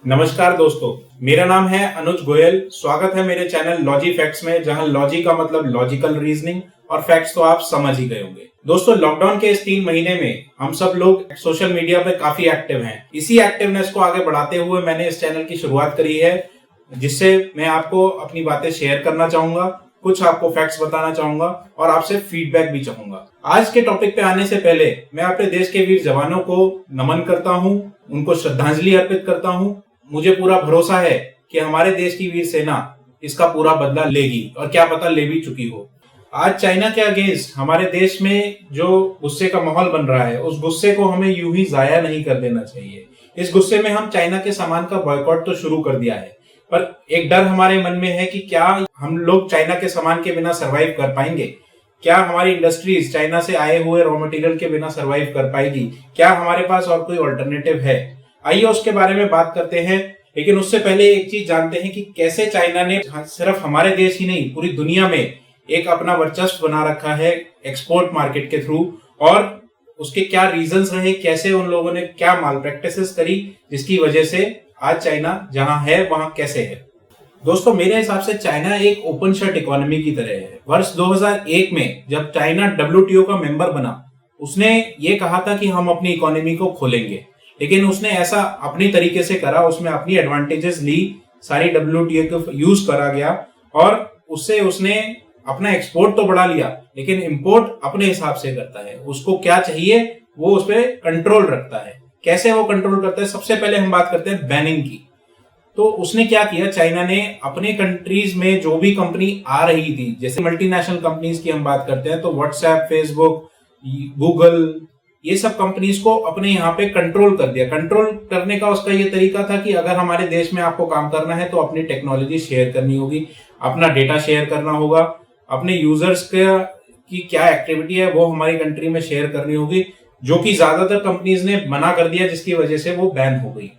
नमस्कार दोस्तों, मेरा नाम है अनुज गोयल। स्वागत है मेरे चैनल लॉजी फैक्ट्स में, जहां लॉजी का मतलब लॉजिकल रीजनिंग और फैक्ट्स तो आप समझ ही गए होंगे। दोस्तों, लॉकडाउन के इस 3 महीने में हम सब लोग सोशल मीडिया पे काफी एक्टिव हैं। इसी एक्टिवनेस को आगे बढ़ाते हुए मैंने इस चैनल की शुरुआत करी है, जिससे मैं आपको अपनी बातें शेयर करना चाहूंगा, कुछ आपको फैक्ट्स बताना चाहूंगा और आपसे फीडबैक भी चाहूंगा। आज के टॉपिक पे आने से पहले मैं अपने देश के वीर जवानों को नमन करता हूं, उनको श्रद्धांजलि अर्पित करता हूं। मुझे पूरा भरोसा है कि हमारे देश की वीर सेना इसका पूरा बदला लेगी और क्या पता ले भी चुकी हो। आज चाइना के अगेंस्ट हमारे देश में जो गुस्से का माहौल बन रहा है, उस गुस्से को हमें यूं ही जाया नहीं कर देना चाहिए। इस गुस्से में हम चाइना के सामान का बॉयकॉट तो शुरू कर दिया है, पर एक डर हमारे मन में है कि क्या हम लोग चाइना के सामान के बिना सरवाइव कर पाएंगे? क्या हमारी इंडस्ट्रीज चाइना से आए हुए रॉ मटेरियल के बिना सरवाइव कर पाएगी? क्या हमारे पास और कोई ऑल्टरनेटिव है? आइए उसके बारे में बात करते हैं। लेकिन उससे पहले एक चीज जानते हैं कि कैसे चाइना ने सिर्फ हमारे देश ही नहीं, पूरी दुनिया में एक अपना वर्चस्व बना रखा है एक्सपोर्ट मार्केट के थ्रू, और उसके क्या रीजंस रहे, कैसे उन लोगों ने क्या माल प्रैक्टिसेस करी, जिसकी वजह से आज चाइना जहां है वहां कैसे है। दोस्तों, मेरे हिसाब से चाइना एक ओपन शट इकोनॉमी की तरह है। वर्ष 2001 में जब चाइना WTO का मेंबर बना, उसने ये कहा था कि हम अपनी इकोनॉमी को खोलेंगे, लेकिन उसने ऐसा अपनी तरीके से करा, उसमें अपनी एडवांटेजेस ली, सारी WTO को यूज करा गया और उससे उसने अपना एक्सपोर्ट तो बढ़ा लिया, लेकिन इंपोर्ट अपने हिसाब से करता है। उसको क्या चाहिए वो उस पर कंट्रोल रखता है। कैसे वो कंट्रोल करता है? सबसे पहले हम बात करते हैं बैनिंग की। तो उसने क्या किया, चाइना ने अपने कंट्रीज में जो भी कंपनी आ रही थी, जैसे मल्टीनेशनल कंपनीज की हम बात करते हैं, तो व्हाट्सएप, फेसबुक, गूगल, ये सब कंपनीज को अपने यहाँ पे कंट्रोल कर दिया। कंट्रोल करने का उसका ये तरीका था कि अगर हमारे देश में आपको काम करना है तो अपनी टेक्नोलॉजी शेयर करनी होगी, अपना डेटा शेयर करना होगा, अपने यूजर्स की क्या एक्टिविटी है वो हमारी कंट्री में शेयर करनी होगी, जो कि ज्यादातर कंपनीज ने मना कर दिया, जिसकी वजह से वो बैन हो गई।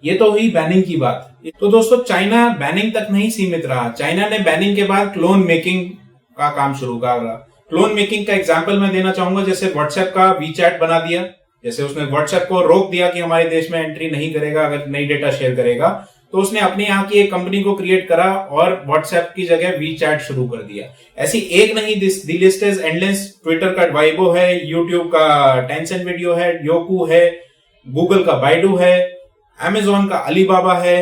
ये तो हुई बैनिंग की बात। तो दोस्तों, चाइना बैनिंग तक नहीं सीमित रहा। चाइना ने बैनिंग के बाद क्लोन मेकिंग का काम शुरू करा। क्लोन मेकिंग का एग्जांपल मैं देना चाहूंगा, जैसे व्हाट्सएप का वीचैट बना दिया। जैसे उसने व्हाट्सएप को रोक दिया कि हमारे देश में एंट्री नहीं करेगा अगर नई डेटा शेयर करेगा, तो उसने अपने यहाँ की एक कंपनी को क्रिएट करा और व्हाट्सएप की जगह वीचैट शुरू कर दिया। ऐसी एक नहीं, दी लिस्ट इज एंडलेस। ट्विटर का वाइबो है, यूट्यूब का टेंसेंट वीडियो है, योकू है, गूगल का बाइडू है, अमेजोन का अलीबाबा है,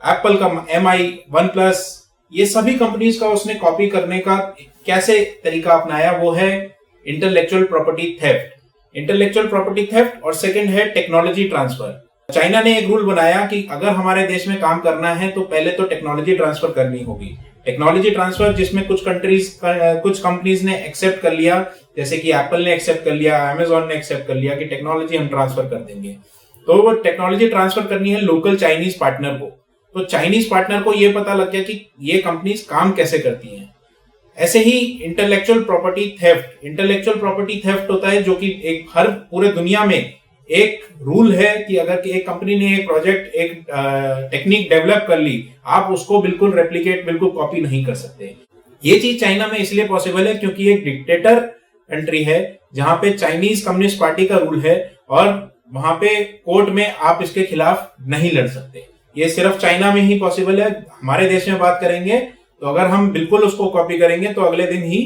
एप्पल का MI, OnePlus, ये सभी कंपनीज का उसने कॉपी करने का कैसे तरीका अपनाया, वो है intellectual property theft. Intellectual property theft और सेकंड है टेक्नोलॉजी ट्रांसफर। चाइना ने एक रूल बनाया कि अगर हमारे देश में काम करना है तो पहले तो टेक्नोलॉजी ट्रांसफर करनी होगी। टेक्नोलॉजी ट्रांसफर जिसमें कुछ कंपनीज ने एक्सेप्ट कर लिया, जैसे कि एप्पल ने एक्सेप्ट कर लिया, अमेजोन ने एक्सेप्ट कर लिया कि टेक्नोलॉजी हम ट्रांसफर कर देंगे। तो वो टेक्नोलॉजी ट्रांसफर करनी है लोकल चाइनीज पार्टनर को। तो चाइनीज पार्टनर को ये पता लग गया कि ये कंपनीज काम कैसे करती हैं। ऐसे ही intellectual property theft. Intellectual property theft होता है जो कि एक हर पूरे दुनिया में एक रूल है कि अगर एक कंपनी ने एक प्रोजेक्ट, एक टेक्निक डेवलप कर ली, आप उसको बिल्कुल रेप्लिकेट, बिल्कुल कॉपी नहीं कर सकते। ये चीज चाइना में इसलिए पॉसिबल है क्योंकि एक डिक्टेटर कंट्री है, जहां पे चाइनीज कम्युनिस्ट पार्टी का रूल है और वहां पे कोर्ट में आप इसके खिलाफ नहीं लड़ सकते। ये सिर्फ चाइना में ही पॉसिबल है। हमारे देश में बात करेंगे तो अगर हम बिल्कुल उसको कॉपी करेंगे तो अगले दिन ही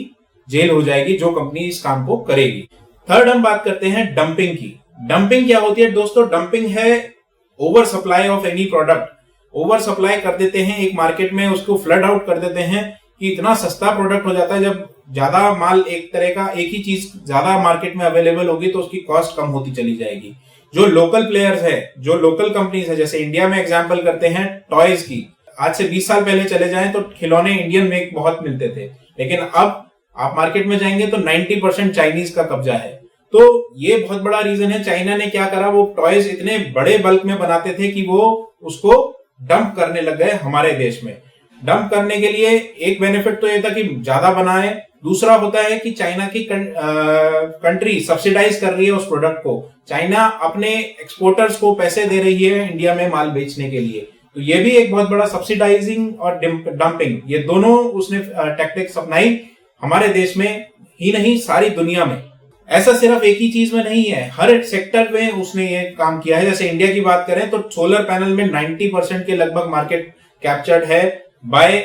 जेल हो जाएगी जो कंपनी इस काम को करेगी। थर्ड हम बात करते हैं डंपिंग की। डंपिंग क्या होती है दोस्तों? डंपिंग है over supply of any product. Over supply कर देते हैं एक मार्केट में, उसको फ्लड आउट कर देते हैं कि इतना सस्ता प्रोडक्ट हो जाता है। जब ज्यादा माल एक तरह का, एक ही चीज ज्यादा मार्केट में अवेलेबल होगी तो उसकी कॉस्ट कम होती चली जाएगी। जो लोकल प्लेयर्स है, जो लोकल कंपनीज है, जैसे इंडिया में एग्जांपल करते हैं टॉयज की। आज से 20 साल पहले चले जाएं तो खिलौने इंडियन मेक बहुत मिलते थे, लेकिन अब आप मार्केट में जाएंगे तो 90% चाइनीज का कब्जा है। तो ये बहुत बड़ा रीजन है। चाइना ने क्या करा, वो टॉयज इतने बड़े बल्क में बनाते थे कि वो उसको डंप करने लग गए हमारे देश में। डंप करने के लिए एक बेनिफिट तो ये था कि ज्यादा बनाए, दूसरा होता है कि चाइना की कंट्री सब्सिडाइज कर रही है उस प्रोडक्ट को। चाइना अपने एक्सपोर्टर्स को पैसे दे रही है इंडिया में माल बेचने के लिए, तो ये भी एक बहुत बड़ा सब्सिडाइजिंग और डंपिंग, ये दोनों उसने टैक्टिक्स अपनाई हमारे देश में ही नहीं सारी दुनिया में। ऐसा सिर्फ एक ही चीज में नहीं है, हर एक सेक्टर में उसने ये काम किया है। जैसे इंडिया की बात करें तो सोलर पैनल में 90% के लगभग मार्केट कैप्चर्ड है बाय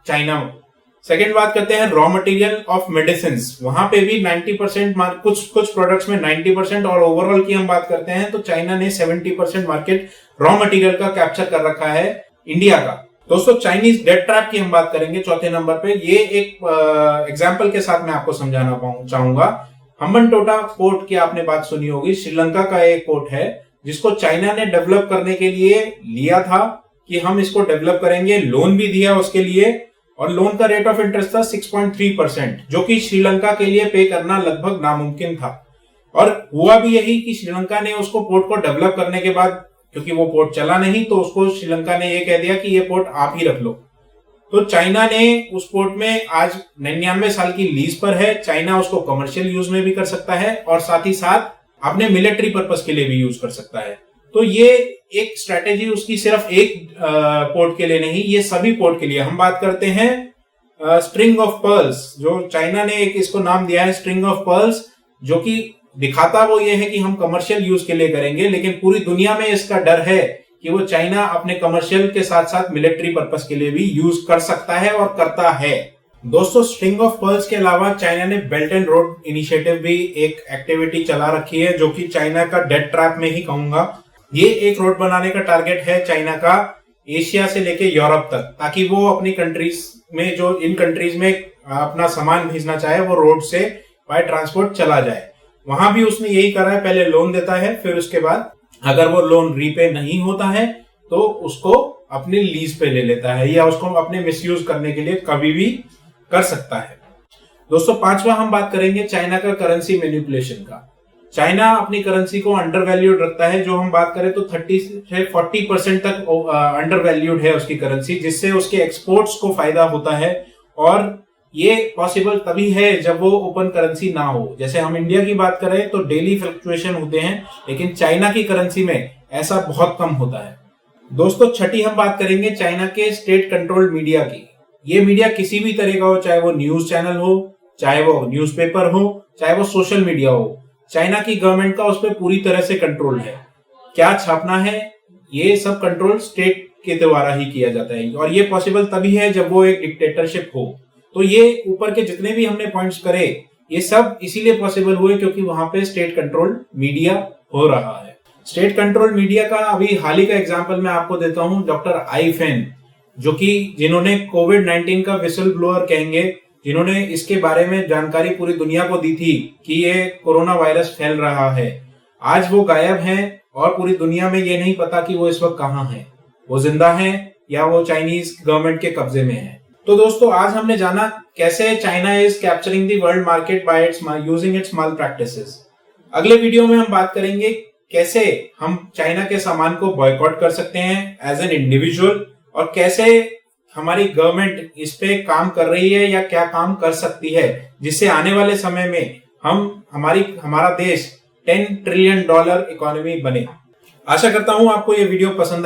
चाइना। सेकेंड बात करते हैं रॉ मटेरियल ऑफ मेडिसिन, वहां पे भी 90% कुछ प्रोडक्ट्स में 90%, और ओवरऑल की हम बात करते हैं तो चाइना ने 70% मार्केट रॉ मटेरियल का कैप्चर कर रखा है इंडिया का। दोस्तों चाइनीज डेट ट्रैप की हम बात करेंगे चौथे नंबर पे। ये एक एग्जांपल के साथ मैं आपको समझाना चाहूंगा। हम्बनटोटा पोर्ट की आपने बात सुनी होगी, श्रीलंका का एक पोर्ट है जिसको चाइना ने डेवलप करने के लिए लिया था कि हम इसको डेवलप करेंगे, लोन भी दिया उसके लिए, और लोन का रेट ऑफ इंटरेस्ट था 6.3%, जो कि श्रीलंका के लिए पे करना लगभग नामुमकिन था। और हुआ भी यही कि श्रीलंका ने उसको पोर्ट को डेवलप करने के बाद, क्योंकि वो पोर्ट चला नहीं, तो उसको श्रीलंका ने ये कह दिया कि ये पोर्ट आप ही रख लो। तो चाइना ने उस पोर्ट में आज 99 साल की लीज पर है। चाइना उसको कमर्शियल यूज में भी कर सकता है और साथ ही साथ अपने मिलिट्री पर्पस के लिए भी यूज कर सकता है। तो ये एक स्ट्रेटेजी उसकी सिर्फ एक पोर्ट के लिए नहीं, ये सभी पोर्ट के लिए। हम बात करते हैं स्ट्रिंग ऑफ पर्ल्स, जो चाइना ने एक इसको नाम दिया है स्ट्रिंग ऑफ पर्ल्स, जो कि दिखाता वो ये है कि हम कमर्शियल यूज के लिए करेंगे, लेकिन पूरी दुनिया में इसका डर है कि वो चाइना अपने कमर्शियल के साथ साथ मिलिट्री पर्पस के लिए भी यूज कर सकता है और करता है। दोस्तों स्ट्रिंग ऑफ पर्ल्स के अलावा चाइना ने बेल्ट एंड रोड इनिशिएटिव भी एक एक्टिविटी चला रखी है, जो कि चाइना का डेट ट्रैप में ही कहूंगा। ये एक रोड बनाने का टारगेट है चाइना का एशिया से लेके यूरोप तक, ताकि वो अपनी कंट्रीज में, जो इन कंट्रीज में अपना सामान भेजना चाहे, वो रोड से बाय ट्रांसपोर्ट चला जाए। वहां भी उसने यही करा है, पहले लोन देता है, फिर उसके बाद अगर वो लोन रीपे नहीं होता है तो उसको अपनी लीज पे ले लेता है, या उसको अपने मिसयूज करने के लिए कभी भी कर सकता है। दोस्तों पांचवा हम बात करेंगे चाइना का करेंसी मैनिपुलेशन का। चाइना अपनी करेंसी को अंडर वैल्यूड रखता है, जो हम बात करें तो 30 से 40% तक अंडर वैल्यूड है उसकी करेंसी, जिससे उसके एक्सपोर्ट्स को फायदा होता है। और ये पॉसिबल तभी है जब वो ओपन करेंसी ना हो। जैसे हम इंडिया की बात करें तो डेली फ्लक्चुएशन होते हैं, लेकिन चाइना की करेंसी में ऐसा बहुत कम होता है। दोस्तों छठी हम बात करेंगे चाइना के स्टेट कंट्रोल्ड मीडिया की। ये मीडिया किसी भी तरह का हो, चाहे वो न्यूज चैनल हो, चाहे वो न्यूज़पेपर हो, चाहे वो सोशल मीडिया हो, चाइना की गवर्नमेंट का उस पर पूरी तरह से कंट्रोल है। क्या छापना है, ये सब कंट्रोल स्टेट के द्वारा ही किया जाता है, और ये पॉसिबल तभी है जब वो एक डिक्टेटरशिप हो। तो ये ऊपर के जितने भी हमने पॉइंट्स करे, ये सब इसीलिए पॉसिबल हुए क्योंकि वहां पे स्टेट कंट्रोल मीडिया हो रहा है। स्टेट कंट्रोल मीडिया का अभी हाल ही का एग्जांपल मैं आपको देता हूं, डॉक्टर आई फेन, जो कि जिन्होंने कोविड-19 का विसल ब्लोअर कहेंगे, जिन्होंने इसके बारे में जानकारी पूरी दुनिया को दी थी कि ये कोरोना वायरस फैल रहा है। आज वो गायब हैं और पूरी दुनिया में ये नहीं पता कि वो इस वक्त कहां हैं, वो जिंदा हैं या वो चाइनीज गवर्नमेंट के कब्जे में है। तो दोस्तों आज हमने जाना कैसे China is capturing the world market bye it's using its mall practices. अगले वीडियो में हम बात करेंगे कैसे हम चाइना के सामान को बॉयकॉट कर सकते हैं एज एन इंडिविजुअल, और कैसे हमारी गवर्नमेंट इस पे काम कर रही है या क्या काम कर सकती है, जिससे आने वाले समय में हमारा देश $10 ट्रिलियन इकोनॉमी बने। आशा करता हूं आपको ये वीडियो पसंद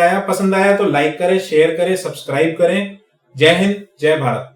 आया तो लाइक करें, शेयर करें, सब्सक्राइब करें। जय हिंद, जय भारत।